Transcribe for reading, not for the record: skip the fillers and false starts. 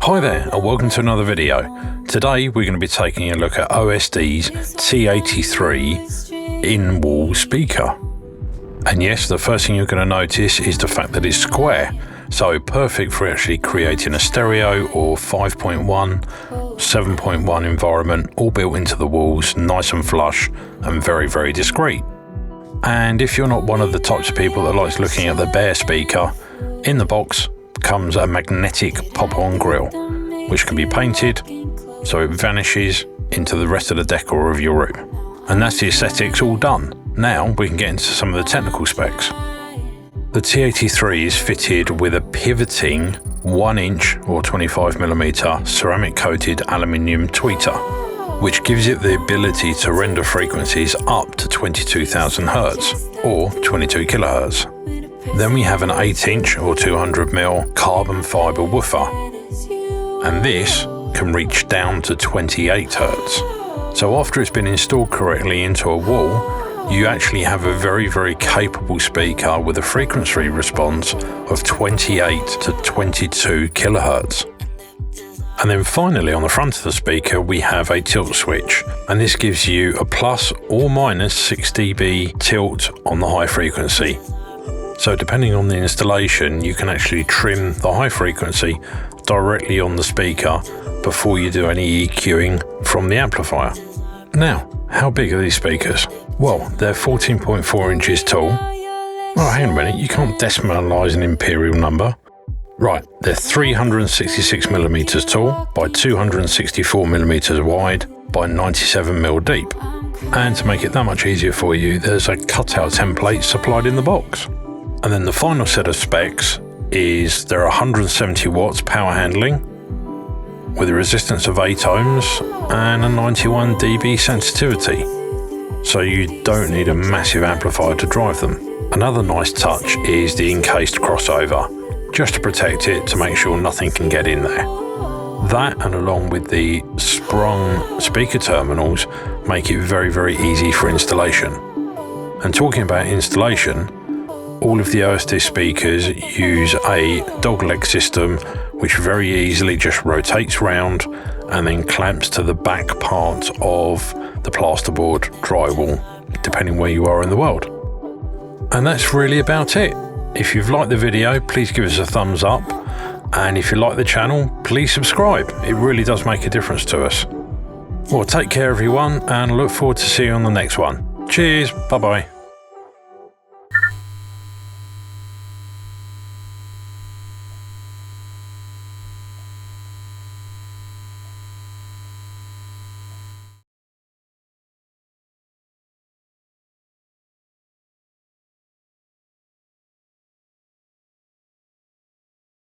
Hi there and welcome to another video. Today we're going to be taking a look at OSD's T83 InWall speaker. And yes, the first thing you're going to notice is the fact that it's square, so perfect for actually creating a stereo or 5.1, 7.1 environment, all built into the walls, nice and flush and very, very discreet. And if you're not one of the types of people that likes looking at the bare speaker, in the box comes a magnetic pop-on grille, which can be painted so it vanishes into the rest of the decor of your room. And that's the aesthetics all done. Now we can get into some of the technical specs. The T83 is fitted with a pivoting 1-inch or 25mm ceramic coated aluminium tweeter, which gives it the ability to render frequencies up to 22,000 Hz or 22 kHz. Then we have an 8-inch or 200mm carbon fibre woofer, and this can reach down to 28 Hz. So after it's been installed correctly into a wall, you actually have a very, very capable speaker with a frequency response of 28 to 22 kHz. And then finally on the front of the speaker we have a tilt switch, and this gives you a plus or minus 6 dB tilt on the high frequency. So depending on the installation, you can actually trim the high frequency directly on the speaker before you do any EQing from the amplifier. Now, how big are these speakers? Well, they're 14.4 inches tall. Oh, hang on a minute, you can't decimalize an imperial number. Right, they're 366mm tall by 264mm wide by 97mm deep. And to make it that much easier for you, there's a cutout template supplied in the box. And then the final set of specs is there are 170 watts power handling with a resistance of 8 ohms and a 91 dB sensitivity. So you don't need a massive amplifier to drive them. Another nice touch is the encased crossover, just to protect it to make sure nothing can get in there. That, and along with the sprung speaker terminals, make it very, very easy for installation. And talking about installation, all of the OSD speakers use a dogleg system which very easily just rotates round and then clamps to the back part of the plasterboard, drywall, depending where you are in the world. And that's really about it. If you've liked the video, please give us a thumbs up, and if you like the channel, please subscribe. It really does make a difference to us. Well, take care everyone, and I look forward to seeing you on the next one. Cheers, bye bye.